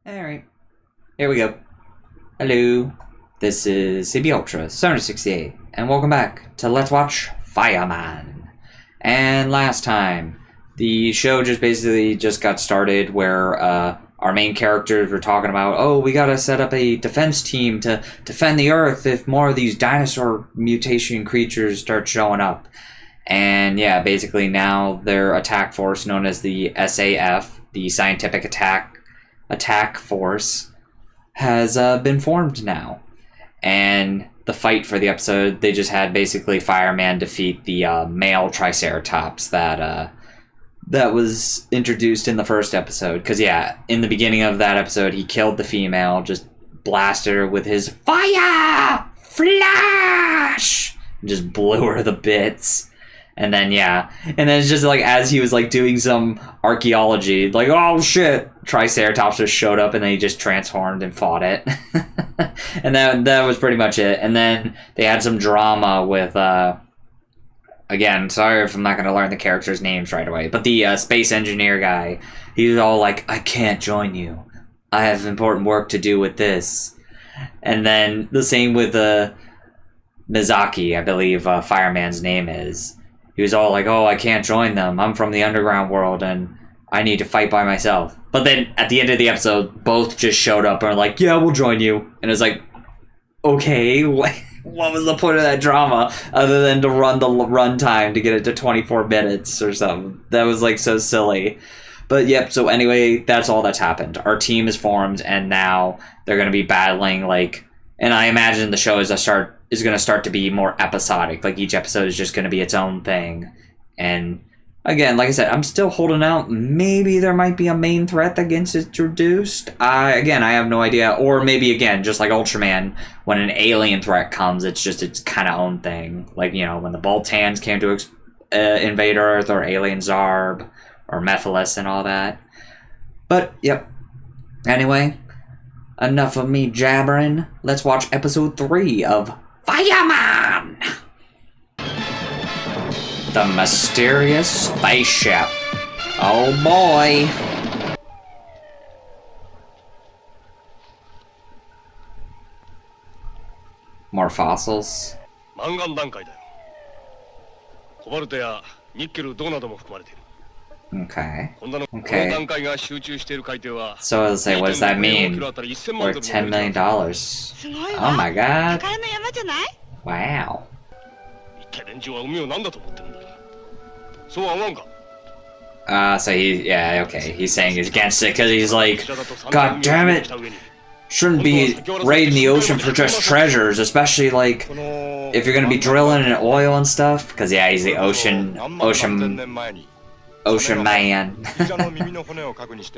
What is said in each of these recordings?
Alright, here we go. Hello, this is CB Ultra 768, and welcome back to Let's Watch Fireman. And last time, the show just basically got started where our main characters were talking about, oh, we gotta set up a defense team to defend the Earth if more of these dinosaur mutation creatures start showing up. And yeah, basically now their attack force, known as the SAF, the Scientific Attack Force, has been formed now. And the fight for the episode, they just had basically Fireman defeat the male Triceratops that was introduced in the first episode. Because yeah, in the beginning of that episode, he killed the female, just blasted her with his fire flash, and just blew her to bits. And then yeah, and then it's just like as he was like doing some archaeology, like, oh shit, Triceratops just showed up and then he just transformed and fought it. And that was pretty much it. And then they had some drama with again, sorry if I'm not going to learn the characters' names right away, but the space engineer guy, he was all like, I can't join you, I have important work to do with this. And then the same with Mizaki, I believe Fireman's name is. He was all like, oh, I can't join them. I'm from the underground world and I need to fight by myself. But then at the end of the episode, both just showed up and were like, yeah, we'll join you. And it's like, okay, what was the point of that drama other than to run the run time to get it to 24 minutes or something? That was like so silly. But yep, so anyway, that's all that's happened. Our team is formed and now they're going to be battling like, and I imagine the show is going to start to be more episodic. Like each episode is just going to be its own thing. And again, like I said, I'm still holding out. Maybe there might be a main threat that gets introduced. I have no idea. Or maybe again, just like Ultraman, when an alien threat comes, it's just its kind of own thing. Like, you know, when the Boltans came to invade Earth, or Alien Zarb, or Mephiles and all that. But yep. Anyway, enough of me jabbering. Let's watch episode 3 of Fireman! The mysterious spaceship. Oh boy. More fossils. Okay. Okay. So let's say, what does that mean? Worth $10 million. Oh my god. Wow. So he's saying he's against it because he's like, god damn it, shouldn't be raiding the ocean for just treasures, especially like if you're gonna be drilling in oil and stuff. Because yeah, he's the ocean man.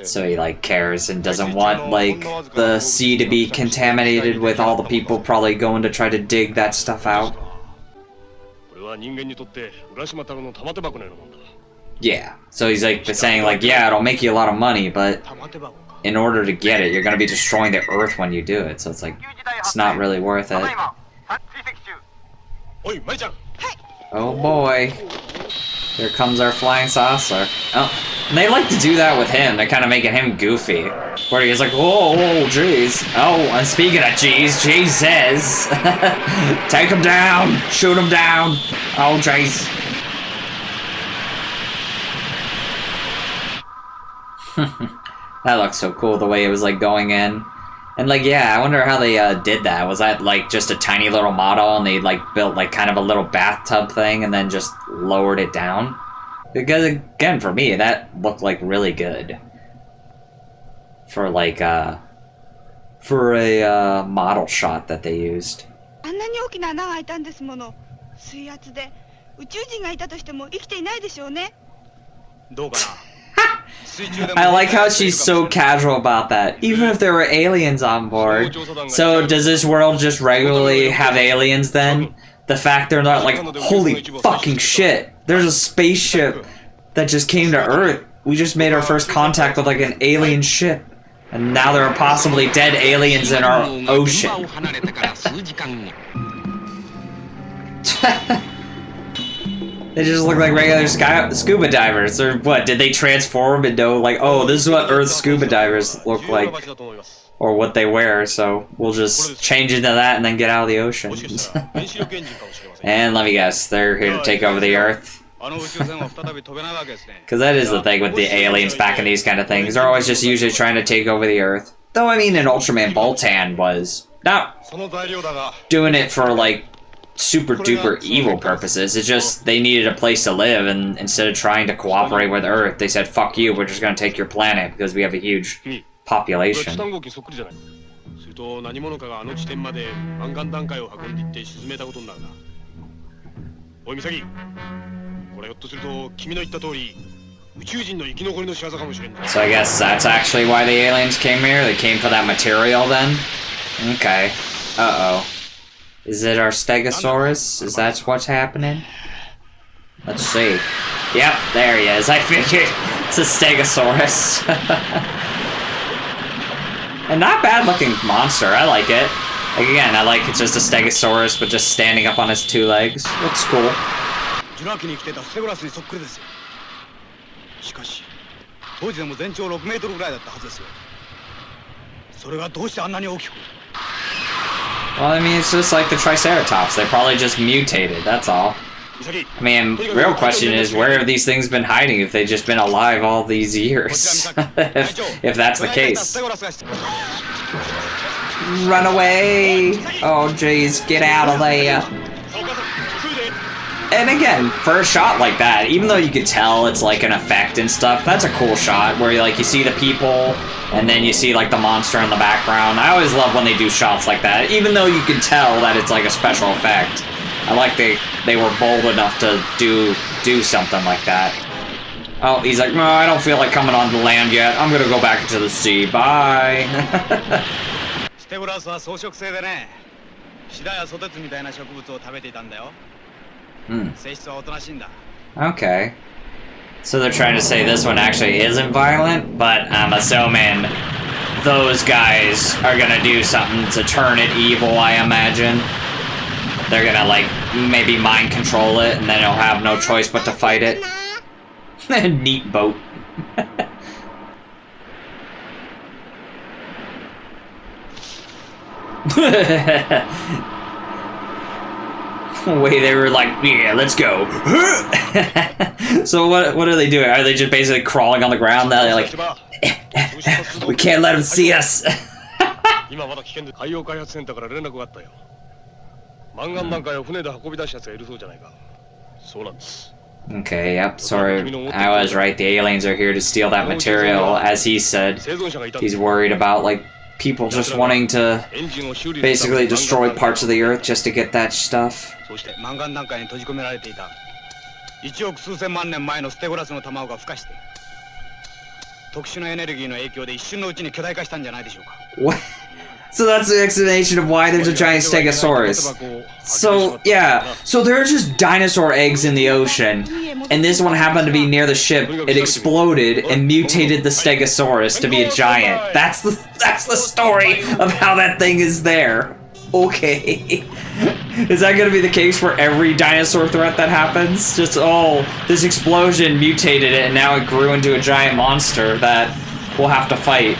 So he like cares and doesn't want like the sea to be contaminated with all the people probably going to try to dig that stuff out. Yeah, so he's like saying like, yeah, it'll make you a lot of money, but in order to get it, you're gonna be destroying the Earth when you do it, so it's like, it's not really worth it. Oh boy. Here comes our flying saucer. Oh, and they like to do that with him. They're kind of making him goofy. Where he's like, whoa, jeez. Oh, and speaking of jeez, jeez says, take him down, shoot him down. Oh, jeez. That looks so cool, the way it was like going in. And like, yeah, I wonder how they did that. Was that like just a tiny little model and they like built like kind of a little bathtub thing and then just lowered it down? Because again, for me, that looked like really good. For like for a model shot that they used. I like how she's so casual about that, even if there were aliens on board. So does this world just regularly have aliens then? The fact they're not like, holy fucking shit, there's a spaceship that just came to Earth. We just made our first contact with like an alien ship. And now there are possibly dead aliens in our ocean. They just look like regular scuba divers. Or what? Did they transform into like, oh, this is what Earth scuba divers look like, or what they wear? So we'll just change into that and then get out of the ocean. And let me guess, they're here to take over the Earth. Because that is the thing with the aliens back in these kind of things. They're always just usually trying to take over the Earth. Though I mean, in Ultraman, Boltan was not doing it for like super duper evil purposes. It's just they needed a place to live, and instead of trying to cooperate with Earth, they said, fuck you, we're just gonna take your planet because we have a huge population. So I guess that's actually why the aliens came here? They came for that material then? Okay. Uh-oh. Is it our Stegosaurus? Is that what's happening? Let's see. Yep, there he is. I figured it's a Stegosaurus. And not bad looking monster. I like it. Like, again, I like it's just a Stegosaurus, but just standing up on his two legs. Looks cool. Well, I mean, it's just like the Triceratops. They probably just mutated, that's all. I mean, real question is, where have these things been hiding if they've just been alive all these years? if that's the case. Run away! Oh, jeez, get out of there. And again, for a shot like that, even though you could tell it's like an effect and stuff, that's a cool shot where you see the people and then you see like the monster in the background. I always love when they do shots like that, even though you can tell that it's like a special effect. I like they were bold enough to do something like that. Oh, he's like, no, I don't feel like coming on the land yet. I'm gonna go back into the sea. Bye. Okay. So they're trying to say this one actually isn't violent, but I'm assuming those guys are gonna do something to turn it evil, I imagine. They're gonna, like, maybe mind control it, and then it'll have no choice but to fight it. Neat boat. Way they were like, yeah, let's go. So what are they doing? Are they just basically crawling on the ground? They're like, we can't let them see us. Okay, yep, sorry, I was right. The aliens are here to steal that material, as he said. He's worried about, like, people just wanting to basically destroy parts of the Earth just to get that stuff. What? So that's the explanation of why there's a giant Stegosaurus. So, yeah. So there are just dinosaur eggs in the ocean, and this one happened to be near the ship. It exploded and mutated the Stegosaurus to be a giant. That's the story of how that thing is there. Okay. Is that going to be the case for every dinosaur threat that happens? Just, oh, this explosion mutated it, and now it grew into a giant monster that we'll have to fight.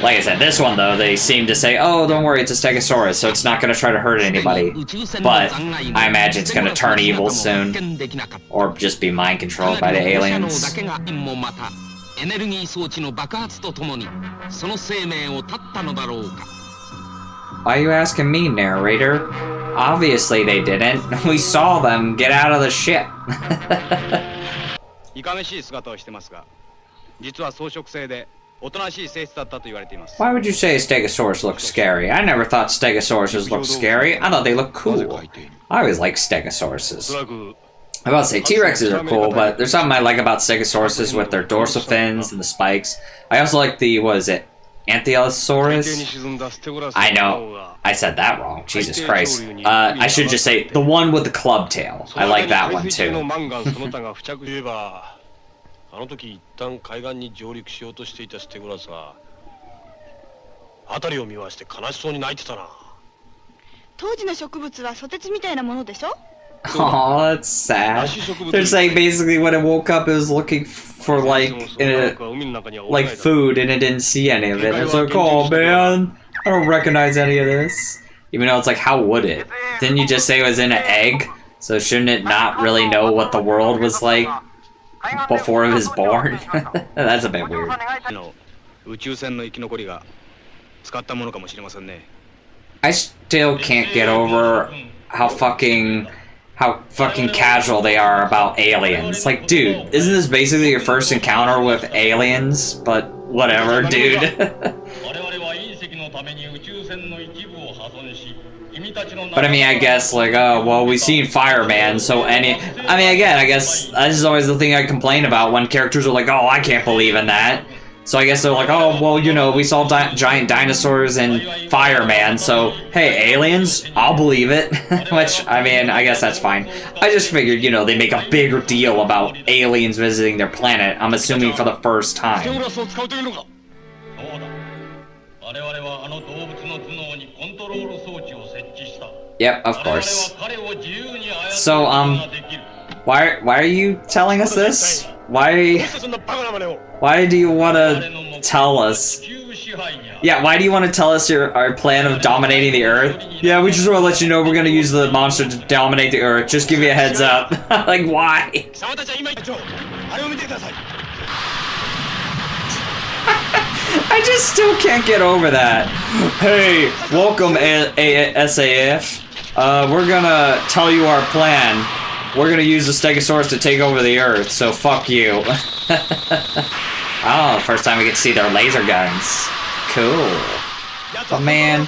Like I said, this one, though, they seem to say, oh, don't worry, it's a Stegosaurus, so it's not going to try to hurt anybody. But I imagine it's going to turn evil soon. Or just be mind controlled by the aliens. Why are you asking me, narrator? Obviously they didn't. We saw them get out of the ship. Why would you say a Stegosaurus looks scary? I never thought Stegosauruses looked scary. I thought they looked cool. I always like Stegosauruses. I'm about to say T-Rexes are cool, but there's something I like about Stegosauruses with their dorsal fins and the spikes. I also like the, what is it? Ankylosaurus? I know. I said that wrong. Jesus Christ. I should just say the one with the club tail. I like that one too. Oh, that's sad. They're saying basically when it woke up, it was looking for like food, and it didn't see any of it. It's like, oh man, I don't recognize any of this. Even though it's like, how would it? Didn't you just say it was in an egg? So shouldn't it not really know what the world was like before it was born? That's a bit weird. I still can't get over how fucking casual they are about aliens. Like, dude, isn't this basically your first encounter with aliens? But whatever, dude. But I mean, I guess, like, oh, well, we've seen Fireman, so I mean, again, I guess this is always the thing I complain about when characters are like, oh, I can't believe in that. So I guess they're like, oh, well, you know, we saw giant dinosaurs in Fireman, so, hey, aliens, I'll believe it. Which, I mean, I guess that's fine. I just figured, you know, they make a bigger deal about aliens visiting their planet, I'm assuming for the first time. Yep, of course. So, why are you telling us this? Why do you want to tell us? Yeah, why do you want to tell us our plan of dominating the Earth? Yeah, we just want to let you know we're going to use the monster to dominate the Earth. Just give you a heads up. Like, why? I just still can't get over that. Hey, welcome SAF. We're gonna tell you our plan. We're gonna use the Stegosaurus to take over the Earth, so fuck you. Oh, first time we get to see their laser guns. Cool. But man,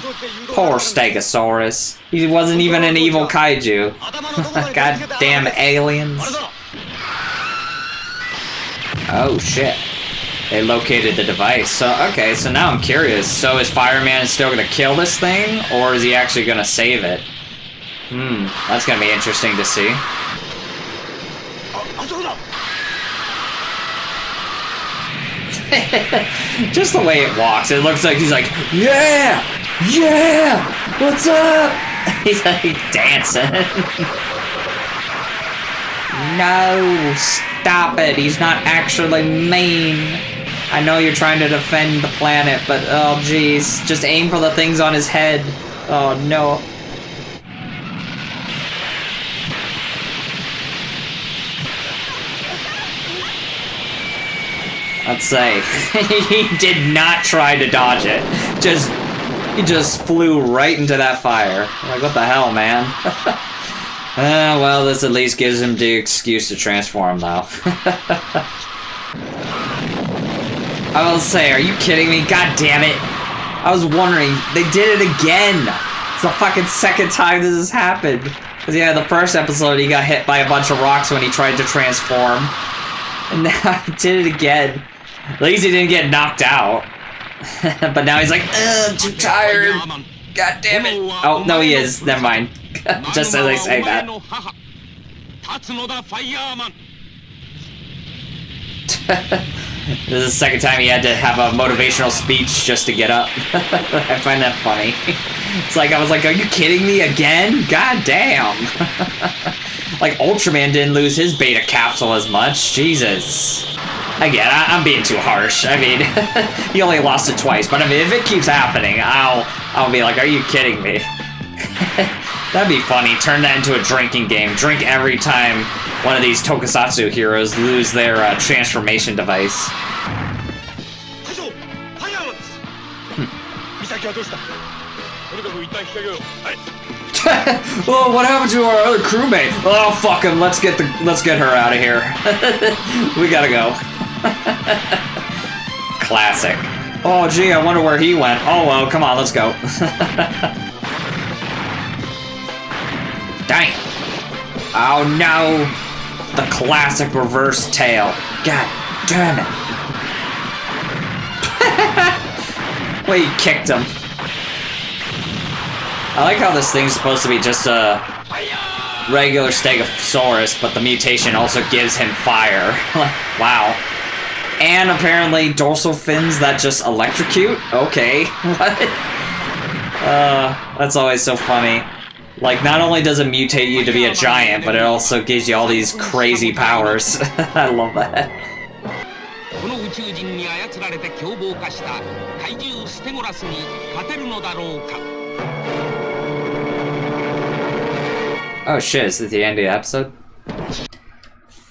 poor Stegosaurus. He wasn't even an evil kaiju. Goddamn aliens. Oh shit. They located the device. So, okay, so now I'm curious. So is Fireman still gonna kill this thing? Or is he actually gonna save it? That's gonna be interesting to see. Just the way it walks, it looks like he's like, yeah! Yeah! What's up? He's like dancing. No, stop it. He's not actually mean. I know you're trying to defend the planet, but oh jeez. Just aim for the things on his head. Oh no. Let's say he did not try to dodge it. He just flew right into that fire. Like, what the hell, man? Well, this at least gives him the excuse to transform, though. I will say, are you kidding me? God damn it. I was wondering, they did it again. It's the fucking second time this has happened. Because, yeah, the first episode, he got hit by a bunch of rocks when he tried to transform. And now he did it again. At least he didn't get knocked out. But now he's like, I'm too tired. God damn it. Oh, no, he is. Never mind. Just as I say that. This is the second time he had to have a motivational speech just to get up. I find that funny. It's like, I was like, are you kidding me again? God damn. Like, Ultraman didn't lose his beta capsule as much. Jesus. Again, I'm being too harsh. I mean, he only lost it twice, but I mean, if it keeps happening, I'll be like, are you kidding me? That'd be funny. Turn that into a drinking game. Drink every time one of these tokusatsu heroes lose their transformation device. Well, what happened to our other crewmate? Oh, fuck him. Let's get her out of here. We gotta go. Classic. Oh, gee, I wonder where he went. Oh, well, come on, let's go. Dang. Oh, no. The classic reverse tail. God damn it. Well, he kicked him. I like how this thing's supposed to be just a regular Stegosaurus, but the mutation also gives him fire. Wow. And apparently dorsal fins that just electrocute? Okay. What? That's always so funny. Like, not only does it mutate you to be a giant, but it also gives you all these crazy powers. I love that. Oh shit, is this the end of the episode?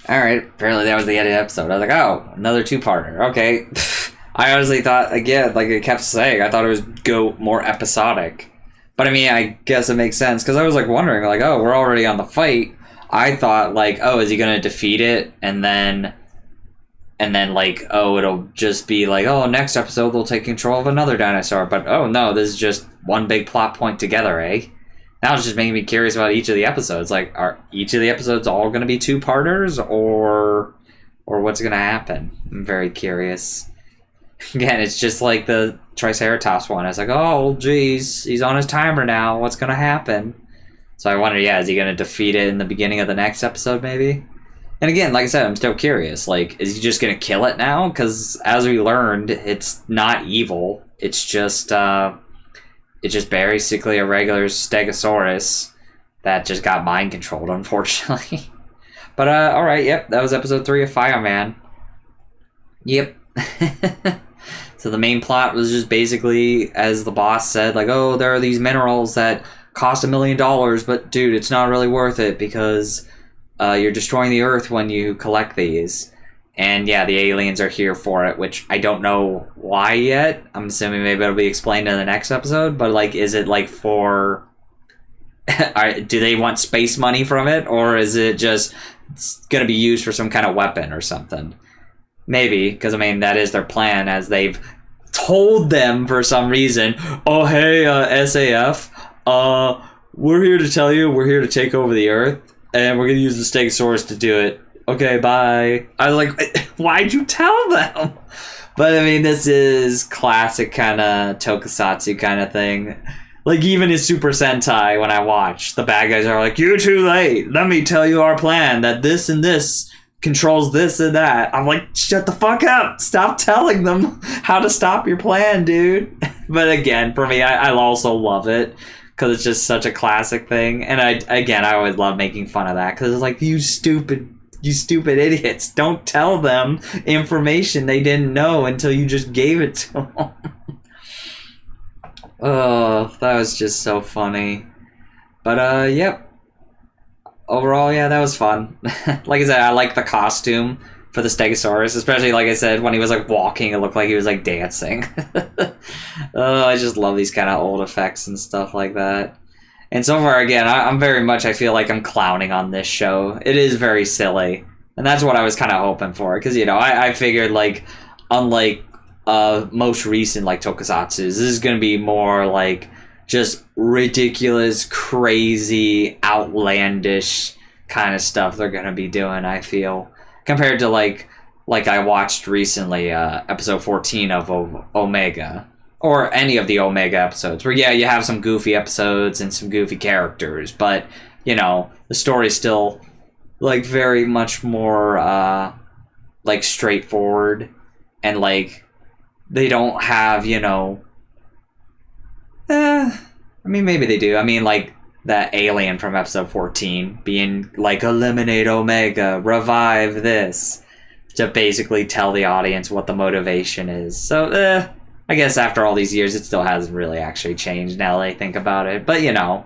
Alright, apparently that was the end of the episode. I was like, oh, another two-parter. Okay. I honestly thought, again, like it kept saying, I thought it would go more episodic. But I mean, I guess it makes sense, because I was like wondering, like, oh, we're already on the fight. I thought, like, oh, is he going to defeat it? And then, like, oh, it'll just be like, oh, next episode they'll take control of another dinosaur. But, oh, no, this is just one big plot point together, eh? Now it's just making me curious about each of the episodes. Like, are each of the episodes all going to be two-parters, or what's going to happen? I'm very curious. Again, it's just like the Triceratops one. I was like, oh, geez, he's on his timer now. What's going to happen? So I wonder, yeah, is he going to defeat it in the beginning of the next episode, maybe? And again, like I said, I'm still curious. Like, is he just going to kill it now? Because as we learned, it's not evil. It's just basically a regular Stegosaurus that just got mind controlled, unfortunately. But, alright, yep, that was episode 3 of Fireman. Yep. So the main plot was just basically, as the boss said, like, oh, there are these minerals that cost $1 million, but dude, it's not really worth it because you're destroying the Earth when you collect these. And yeah, the aliens are here for it, which I don't know why yet. I'm assuming maybe it'll be explained in the next episode, but like, is it like for... do they want space money from it, or is it just going to be used for some kind of weapon or something? Maybe, because I mean, that is their plan, as they've told them for some reason, oh hey, SAF, we're here to tell you, we're here to take over the Earth, and we're going to use the Stegosaurus to do it. Okay, bye. I was like, why'd you tell them? But I mean, this is classic kind of tokusatsu kind of thing. Like, even in Super Sentai, when I watch, the bad guys are like, you're too late. Let me tell you our plan, that this and this controls this and that. I'm like, shut the fuck up. Stop telling them how to stop your plan, dude. But again, for me, I also love it because it's just such a classic thing. And I always love making fun of that because it's like, you stupid idiots. Don't tell them information they didn't know until you just gave it to them. Oh, that was just so funny. But, yep. Overall, yeah, that was fun. Like I said, I like the costume for the Stegosaurus, especially, like I said, when he was, like, walking, it looked like he was, like, dancing. Oh, I just love these kind of old effects and stuff like that. And so far, again, I'm very much, I feel like I'm clowning on this show. It is very silly. And that's what I was kind of hoping for. Because, you know, I figured, like, unlike most recent, like, tokusatsus, this is going to be more, like, just ridiculous, crazy, outlandish kind of stuff they're going to be doing, I feel. Compared to, like I watched recently, episode 14 of Omega. Or any of the Omega episodes. Where, yeah, you have some goofy episodes and some goofy characters. But, you know, the story's still, like, very much more, like, straightforward. And, like, they don't have, you know... I mean, maybe they do. I mean, like, that alien from episode 14 being like, eliminate Omega, revive this, to basically tell the audience what the motivation is. So, I guess after all these years, it still hasn't really actually changed now that I think about it. But, you know,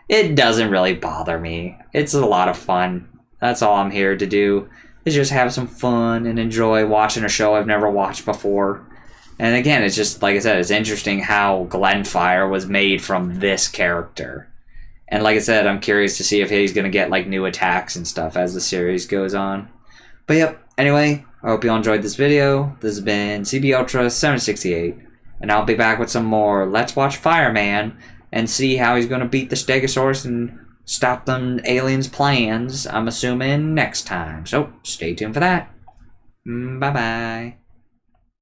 it doesn't really bother me. It's a lot of fun. That's all I'm here to do, is just have some fun and enjoy watching a show I've never watched before. And again, it's just, like I said, it's interesting how Glenfire was made from this character. And like I said, I'm curious to see if he's going to get, like, new attacks and stuff as the series goes on. But yep, anyway, I hope you all enjoyed this video. This has been CB Ultra 768. And I'll be back with some more Let's Watch Fireman and see how he's going to beat the Stegosaurus and stop them aliens' plans, I'm assuming, next time. So, stay tuned for that. Bye-bye.